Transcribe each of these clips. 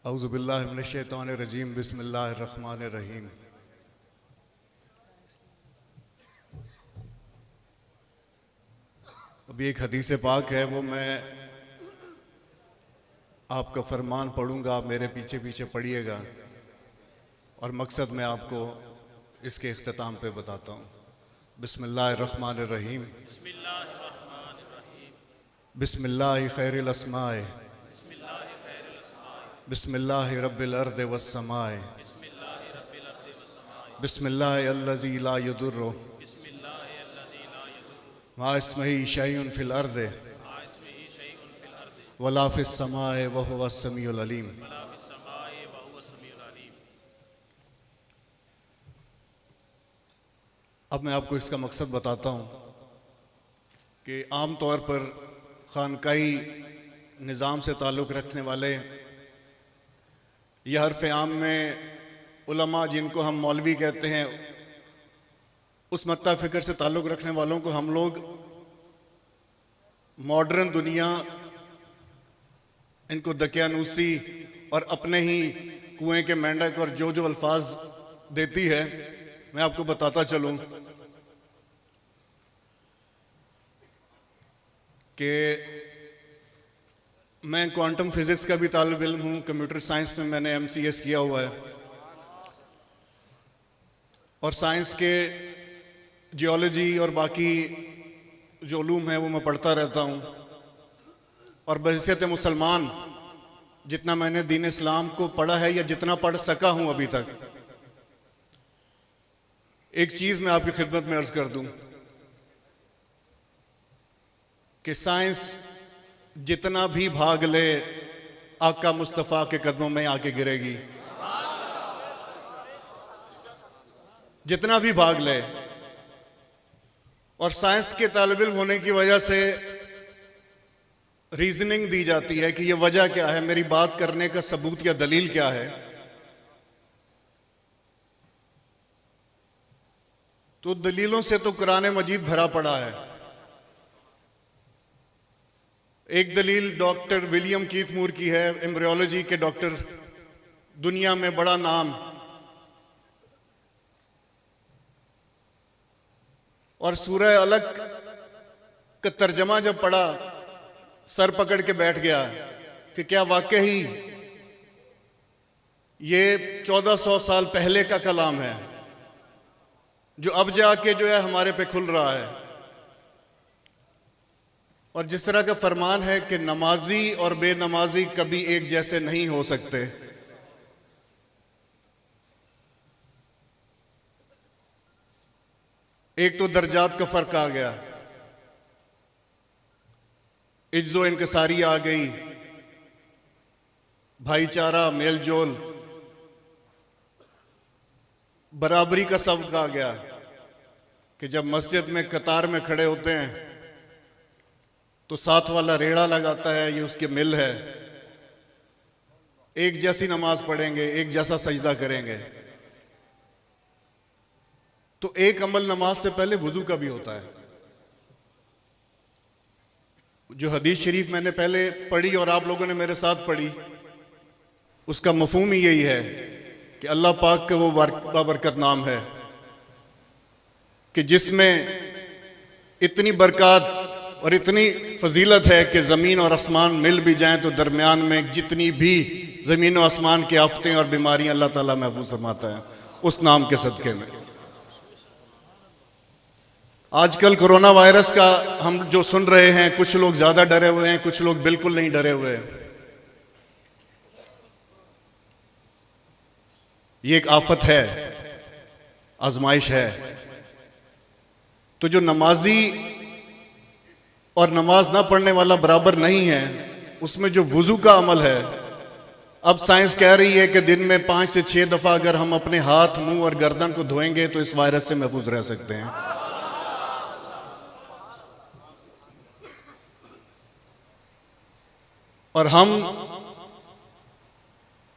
औज़ुबिल्लाहि मिनश्शैतानिर्रजीम बिस्मिल्लाहिर्रहमानिर्रहीम। अभी एक हदीस पाक है, वो मैं आपका फरमान पढ़ूंगा, आप मेरे पीछे पीछे पढ़िएगा और मकसद मैं आपको इसके इख्तिताम पे बताता हूँ। बिस्मिल्लाहिर्रहमानिर्रहीम। बिस्मिल्लाहि खैरिल अस्माए, बिस्मिल्लाहि रब्बिल अर्दि वस्समाए, बिस्मिल्लाहि अल्लज़ी ला यदुर्रु मा इस्मिही शैउन फिल अर्दि वला फिस समाए व हुवस समीउल अलीम। अब मैं आपको इसका मकसद बताता हूँ कि आम तौर पर खानकाई निज़ाम से ताल्लुक़ रखने वाले या हरफ आम में उलमा जिनको हम मौलवी कहते हैं, उस मत्ता फ़िक्र से ताल्लुक़ रखने वालों को हम लोग मॉडर्न दुनिया इनको दकियानूसी और अपने ही कुएं के मेंढक और जो जो अल्फाज देती है, मैं आपको बताता चलूं कि मैं क्वांटम फिज़िक्स का भी तालिब इल्म हूँ। कंप्यूटर साइंस में मैंने MCS किया हुआ है और साइंस के जियोलॉजी और बाकी जो उलूम है वो मैं पढ़ता रहता हूँ। और बहैसियत मुसलमान जितना मैंने दीन इस्लाम को पढ़ा है या जितना पढ़ सका हूँ अभी तक, एक चीज़ मैं आपकी खिदमत में अर्ज़ कर दूं कि साइंस जितना भी भाग ले, आका मुस्तफ़ा के कदमों में आके गिरेगी। जितना भी भाग ले। और साइंस के तालिब इल्म होने की वजह से रीजनिंग दी जाती है कि ये वजह क्या है, मेरी बात करने का सबूत या दलील क्या है। तो दलीलों से तो कुरान मजीद भरा पड़ा है। एक दलील डॉक्टर विलियम कीथ मूर की है, एम्ब्रियोलॉजी के डॉक्टर, दुनिया में बड़ा नाम। और सूरह अलग का तर्जमा जब पढ़ा, सर पकड़ के बैठ गया कि क्या वाकई ये 1400 साल पहले का कलाम है जो अब जाके जो है हमारे पे खुल रहा है। और जिस तरह का फरमान है कि नमाजी और बेनमाजी कभी एक जैसे नहीं हो सकते। एक तो दर्जात का फर्क आ गया, इज्जो इनकसारी आ गई, भाईचारा, मेल जोल, बराबरी का सबक आ गया कि जब मस्जिद में कतार में खड़े होते हैं तो साथ वाला रेड़ा लगाता है, ये उसके मिल है। एक जैसी नमाज पढ़ेंगे, एक जैसा सजदा करेंगे। तो एक अमल नमाज से पहले वुजू का भी होता है। जो हदीस शरीफ मैंने पहले पढ़ी और आप लोगों ने मेरे साथ पढ़ी, उसका मफहूम ही यही है कि अल्लाह पाक का वो बाबरकत नाम है कि जिसमें इतनी बरकत और इतनी फजीलत है कि ज़मीन और आसमान मिल भी जाएं तो दरमियान में जितनी भी ज़मीन और आसमान की आफतें और बीमारियां अल्लाह ताला महफूज फरमाता है उस नाम के सदक़े में। आजकल कोरोना वायरस का हम जो सुन रहे हैं, कुछ लोग ज़्यादा डरे हुए हैं, कुछ लोग बिल्कुल नहीं डरे हुए। ये एक आफत है, आजमाइश है। तो जो नमाजी और नमाज ना पढ़ने वाला बराबर नहीं है, उसमें जो वुजू का अमल है, अब साइंस कह रही है कि दिन में 5 से 6 दफ़ा अगर हम अपने हाथ, मुंह और गर्दन को धोएंगे तो इस वायरस से महफूज रह सकते हैं। और हम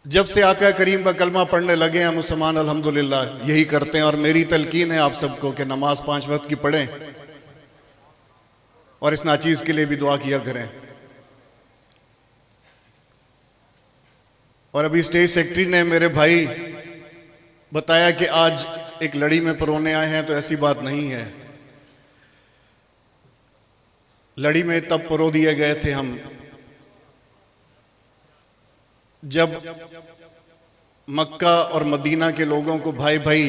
जब से आका करीम का कलमा पढ़ने लगे हैं मुसलमान, अल्हम्दुलिल्लाह यही करते हैं। और मेरी तलकीन है आप सबको कि नमाज 5 वक्त की पढ़ें और इस नाचीज़ के लिए भी दुआ किया करें। और अभी स्टेज सेक्रेटरी ने मेरे भाई बताया कि आज एक लड़ी में परोने आए हैं, तो ऐसी बात नहीं है। लड़ी में तब परो दिए गए थे हम जब मक्का और मदीना के लोगों को भाई भाई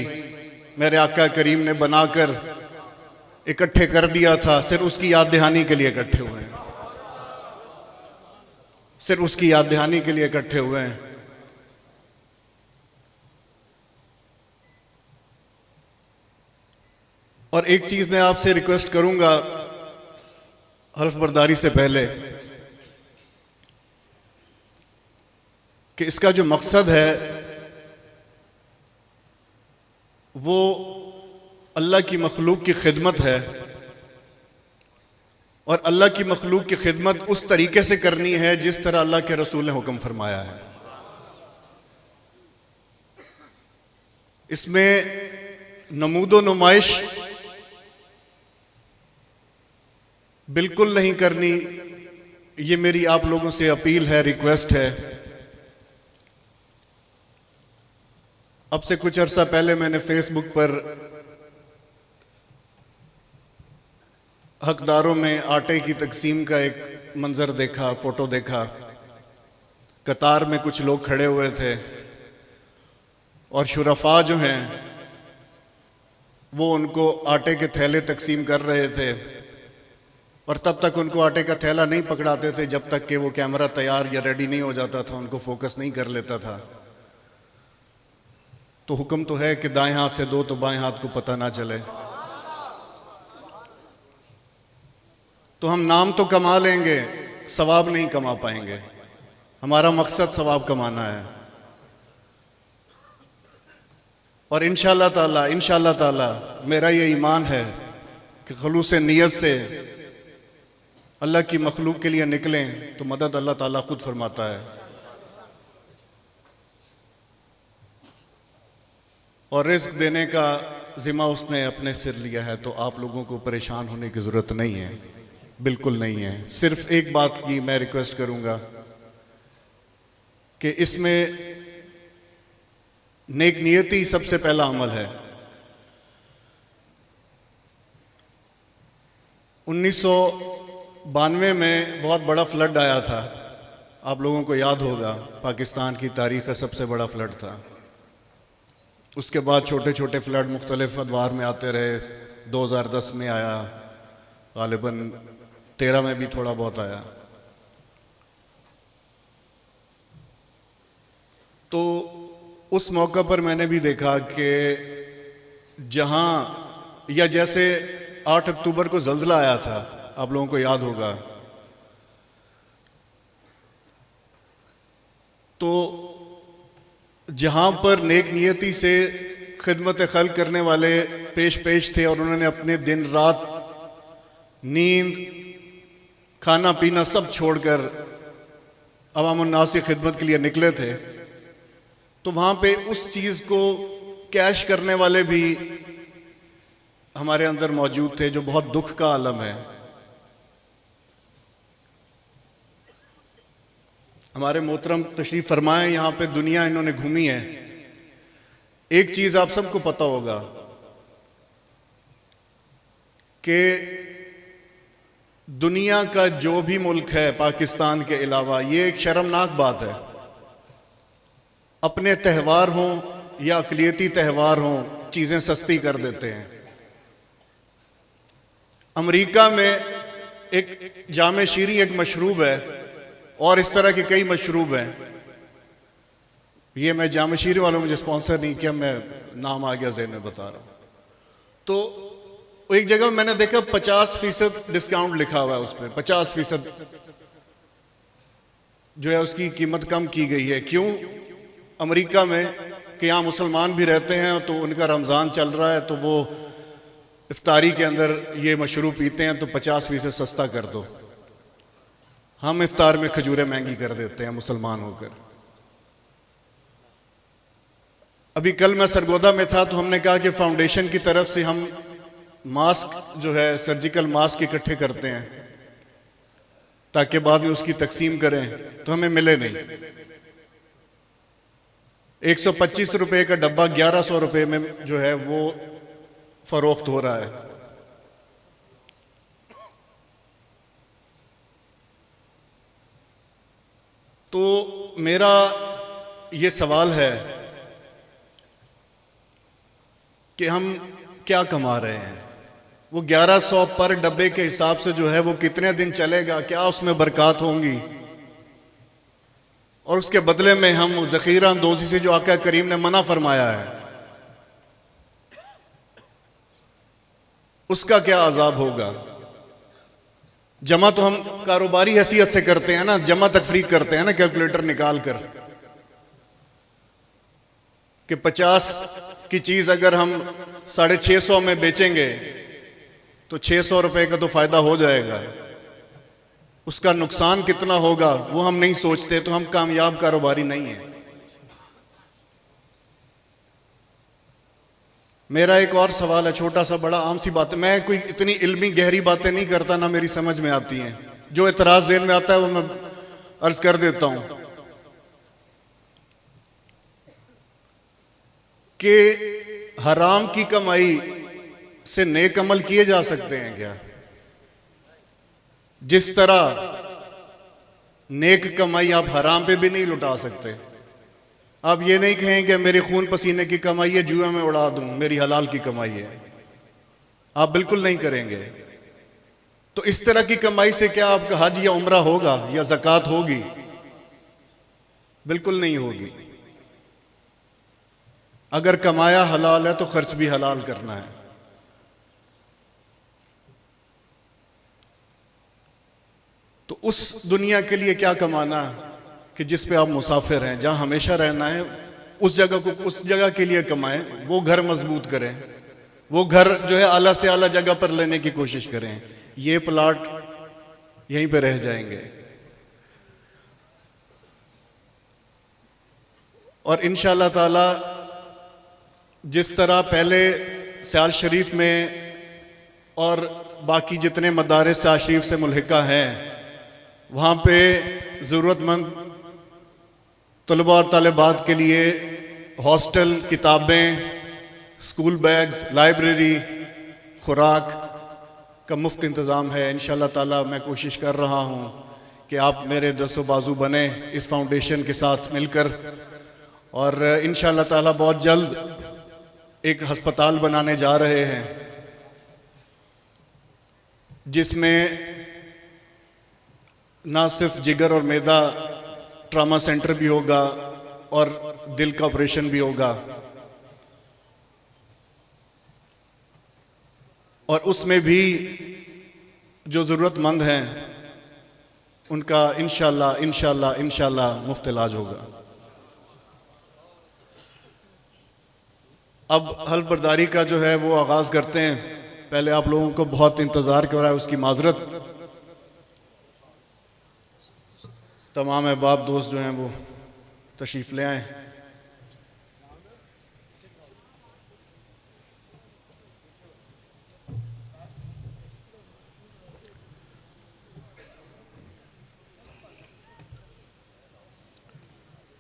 मेरे आका करीम ने बनाकर इकट्ठे कर दिया था। सिर्फ उसकी याद दहानी के लिए इकट्ठे हुए हैं, सिर्फ उसकी याद दहानी के लिए इकट्ठे हुए हैं। और एक चीज मैं आपसे रिक्वेस्ट करूंगा हल्फ बर्दारी से पहले, कि इसका जो मकसद है वो अल्लाह की मखलूक की खिदमत है, और अल्लाह की मखलूक की खिदमत उस तरीके से करनी है जिस तरह अल्लाह के रसूल ने हुक्म फरमाया है। इसमें नमूदो नुमाइश बिल्कुल नहीं करनी। ये मेरी आप लोगों से अपील है, रिक्वेस्ट है। अब से कुछ अरसा पहले मैंने फेसबुक पर हकदारों में आटे की तकसीम का एक मंजर देखा, फोटो देखा। कतार में कुछ लोग खड़े हुए थे और शुरफा जो हैं वो उनको आटे के थैले तकसीम कर रहे थे, और तब तक उनको आटे का थैला नहीं पकड़ाते थे जब तक कि वो कैमरा तैयार या रेडी नहीं हो जाता था, उनको फोकस नहीं कर लेता था। तो हुक्म तो है कि दाएं हाथ से दो तो बाएं हाथ को पता ना चले। तो हम नाम तो कमा लेंगे, सवाब नहीं कमा पाएंगे। हमारा मकसद सवाब कमाना है। और इंशाअल्लाह ताला मेरा ये ईमान है कि खलूस नियत से अल्लाह की मखलूक के लिए निकलें तो मदद अल्लाह ताला खुद फरमाता है। और रिस्क देने का जिम्मा उसने अपने सिर लिया है, तो आप लोगों को परेशान होने की ज़रूरत नहीं है, बिल्कुल नहीं है। सिर्फ एक बात की मैं रिक्वेस्ट करूंगा कि इसमें नेक नियति सबसे पहला अमल है। 1992 में बहुत बड़ा फ्लड आया था, आप लोगों को याद होगा, पाकिस्तान की तारीख का सबसे बड़ा फ्लड था। उसके बाद छोटे छोटे फ्लड मुख्तलिफ अदवार में आते रहे। 2010 में आया, गालिबन 13 में भी थोड़ा बहुत आया। तो उस मौका पर मैंने भी देखा कि जहां या जैसे 8 अक्टूबर को ज़ल्ज़ला आया था, आप लोगों को याद होगा, तो जहां पर नेक नियति से खिदमत खल्क करने वाले पेश थे और उन्होंने अपने दिन रात नींद खाना पीना सब छोड़कर अवाम उन्नास की खिदमत के लिए निकले थे, तो वहां पे उस चीज को कैश करने वाले भी हमारे अंदर मौजूद थे, जो बहुत दुख का आलम है। हमारे मोहतरम तशरीफ फरमाए, यहाँ पे दुनिया इन्होंने घूमी है। एक चीज आप सबको पता होगा कि दुनिया का जो भी मुल्क है पाकिस्तान के अलावा, ये एक शर्मनाक बात है, अपने त्यौहार हों या अक़लियती त्यौहार हों, चीजें सस्ती कर देते हैं। अमेरिका में एक जामे शीरी एक मशरूब है, और इस तरह के कई मशरूब हैं। ये मैं जामे शीरी वालों मुझे स्पॉन्सर नहीं किया, मैं नाम आ गया ज़हन में बता रहा हूं। तो एक जगह मैंने देखा 50% डिस्काउंट लिखा हुआ है, उस पर 50% जो है उसकी कीमत कम की गई है। क्यों? अमेरिका में कि यहाँ मुसलमान भी रहते हैं, तो उनका रमज़ान चल रहा है, तो वो इफ्तारी के अंदर ये मशरूब पीते हैं, तो 50% सस्ता कर दो। हम इफ्तार में खजूरें महंगी कर देते हैं मुसलमान होकर। अभी कल मैं सरगोदा में था, तो हमने कहा कि फाउंडेशन की तरफ से हम मास्क जो है सर्जिकल मास्क इकट्ठे करते हैं ताकि बाद में उसकी तकसीम करें, तो हमें मिले नहीं। 125 रुपए का डब्बा 1100 रुपए में जो है वो फरोख्त हो रहा है। तो मेरा ये सवाल है कि हम क्या कमा रहे हैं? वो 1100 पर डब्बे के हिसाब से जो है वो कितने दिन चलेगा? क्या उसमें बरकत होंगी? और उसके बदले में हम ज़ख़ीरा अंदोज़ी से जो आका करीम ने मना फरमाया है, उसका क्या अज़ाब होगा? जमा तो हम कारोबारी हैसियत से करते हैं ना, जमा तफरीक करते हैं ना कैलकुलेटर निकाल कर, कि 50 की चीज अगर हम 650 में बेचेंगे तो 600 रुपए का तो फायदा हो जाएगा। उसका नुकसान कितना होगा वो हम नहीं सोचते, तो हम कामयाब कारोबारी नहीं हैं। मेरा एक और सवाल है, छोटा सा, बड़ा आम सी बात है। मैं कोई इतनी इल्मी गहरी बातें नहीं करता, ना मेरी समझ में आती हैं। जो एतराज ज़हन में आता है वो मैं अर्ज कर देता हूं कि हराम की कमाई से नेक अमल किए जा सकते हैं क्या? जिस तरह नेक कमाई आप हराम पे भी नहीं लुटा सकते। आप ये नहीं कहें कि मेरे खून पसीने की कमाई है, जुए में उड़ा दूं, मेरी हलाल की कमाई है। आप बिल्कुल नहीं करेंगे। तो इस तरह की कमाई से क्या आपका हज या उम्रा होगा या ज़कात होगी? बिल्कुल नहीं होगी। अगर कमाया हलाल है तो खर्च भी हलाल करना है। तो उस दुनिया के लिए क्या कमाना कि जिस पे आप मुसाफिर हैं, जहां हमेशा रहना है, उस जगह के लिए कमाएं। वो घर मजबूत करें, वो घर जो है आला से आला जगह पर लेने की कोशिश करें। ये प्लाट यहीं पे रह जाएंगे। और इंशाअल्लाह ताला जिस तरह पहले सियाल शरीफ में और बाकी जितने मदारिस सियाल शरीफ से मुल्हिका हैं, वहाँ पे ज़रूरतमंद तलबा और तालिबात के लिए हॉस्टल, किताबें, स्कूल बैग्स, लाइब्रेरी, खुराक का मुफ्त इंतज़ाम है। इंशाअल्लाह ताला मैं कोशिश कर रहा हूँ कि आप मेरे दस्तों बाजू बने इस फाउंडेशन के साथ मिलकर। और इंशाअल्लाह ताला बहुत जल्द एक हस्पताल बनाने जा रहे हैं जिसमें ना सिर्फ जिगर और मैदा ट्रामा सेंटर भी होगा और दिल का ऑपरेशन भी होगा, और उसमें भी जो ज़रूरतमंद हैं उनका इंशाअल्लाह मुफ्त इलाज होगा। अब हल्फ बर्दारी का जो है वो आगाज़ करते हैं। पहले आप लोगों को बहुत इंतज़ार कर रहा है, उसकी माजरत। तमाम अहबाब दोस्त जो हैं वो तशरीफ़ ले आए।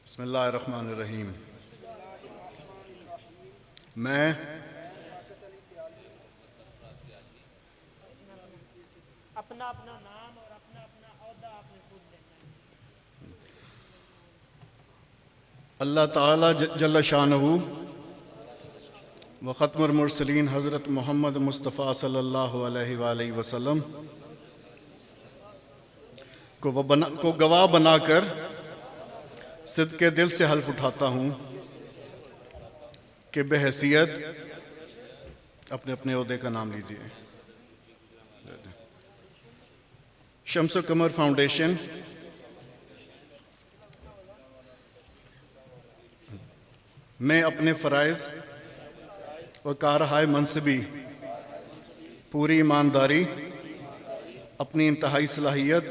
बिस्मिल्लाहिर्रहमानिर्रहीम। मैं अपना अपना नाम और अपना अपना औहदा आपने खुद लेना है। अल्लाह ताला जल्ल शानहू व ख़त्मुल मुरसलीन हज़रत मोहम्मद मुस्तफ़ा सल्लल्लाहु अलैहि वसल्लम को गवाह बनाकर सिद्क़े दिल से हल्फ उठाता हूँ कि बेहैसियत अपने अपने ओहदे का नाम लीजिए। शम्स कमर फाउंडेशन में अपने फ़राइज़ और कारहाय मनसबी पूरी ईमानदारी, अपनी इंतहाई सलाहियत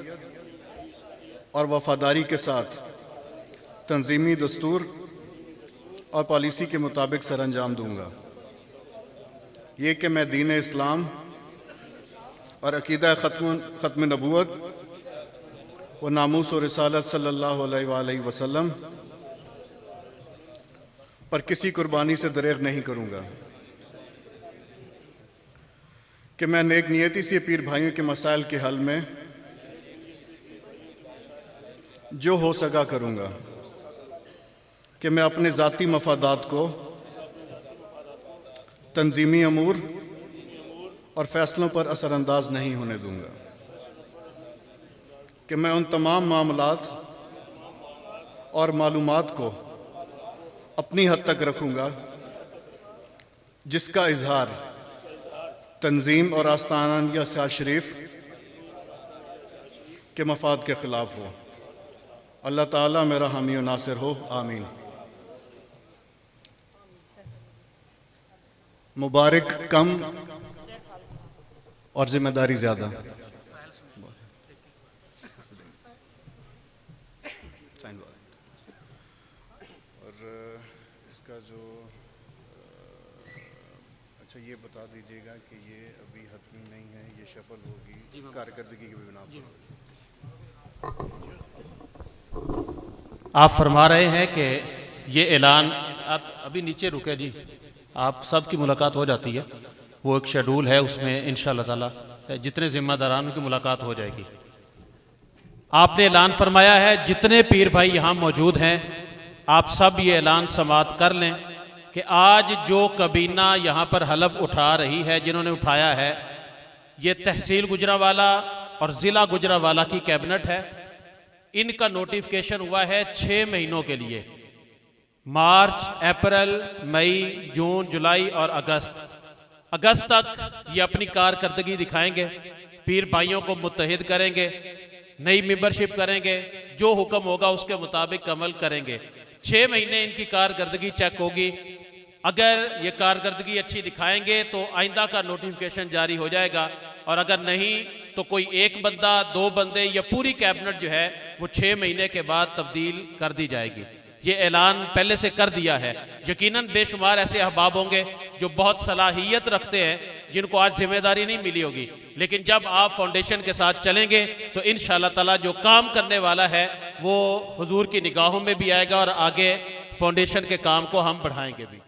और वफ़ादारी के साथ तंजीमी दस्तूर और पॉलिसी के मुताबिक सर अंजाम दूँगा। ये कि मैं दीन इस्लाम और अक़ीदा ख़त्म नबूवत व नामूस और रिसालत सल्लल्लाहु अलैहि वसल्लम पर किसी कुर्बानी से दरेग नहीं करूंगा कि मैं नेक नियति से पीर भाइयों के मसाइल के हल में जो हो सका करूंगा कि मैं अपने ज़ाती मफादात को तंजीमी अमूर और फैसलों पर असरअंदाज नहीं होने दूंगा कि मैं उन तमाम मामलात और मालूमात को अपनी हद तक रखूंगा जिसका इजहार तंजीम और आस्ताना साज शरीफ के मफाद के ख़िलाफ़ हो। अल्लाह ताला मेरा हामी और नासिर हो, आमीन। मुबारक कम और जिम्मेदारी ज़्यादा। और इसका जो अच्छा ये बता दीजिएगा कि ये अभी हतमी नहीं है, ये शफल होगी कारकर्दगी की बिना पर। आप फरमा रहे हैं कि ये ऐलान, आप अभी नीचे रुके जी, आप सब की मुलाकात हो जाती है, वो एक शेड्यूल है, उसमें इंशाअल्लाह ताला जितने जिम्मेदारान की मुलाकात हो जाएगी। आपने ऐलान फरमाया है, जितने पीर भाई यहाँ मौजूद हैं आप सब ये ऐलान समात कर लें कि आज जो कबीना यहाँ पर हलफ उठा रही है, जिन्होंने उठाया है, ये तहसील गुजरांवाला और ज़िला गुजरांवाला की कैबिनेट है। इनका नोटिफिकेशन हुआ है 6 महीनों के लिए, मार्च, अप्रैल, मई, जून, जुलाई और अगस्त तक ये अपनी कारकर्दगी दिखाएंगे, पीर भाइयों को मुत्तहिद करेंगे, नई मेंबरशिप करेंगे, जो हुक्म होगा उसके मुताबिक अमल करेंगे। 6 महीने इनकी कारकर्दगी चेक होगी। अगर ये कारकर्दगी अच्छी दिखाएंगे तो आइंदा का नोटिफिकेशन जारी हो जाएगा, और अगर नहीं तो कोई एक बंदा, 2 बंदे या पूरी कैबिनेट जो है वो 6 महीने के बाद तब्दील कर दी जाएगी। ये ऐलान पहले से कर दिया है। यकीनन बेशुमार ऐसे अहबाब होंगे जो बहुत सलाहियत रखते हैं, जिनको आज जिम्मेदारी नहीं मिली होगी, लेकिन जब आप फाउंडेशन के साथ चलेंगे तो इंशाअल्लाह ताला जो काम करने वाला है वो हुजूर की निगाहों में भी आएगा और आगे फाउंडेशन के काम को हम बढ़ाएंगे भी।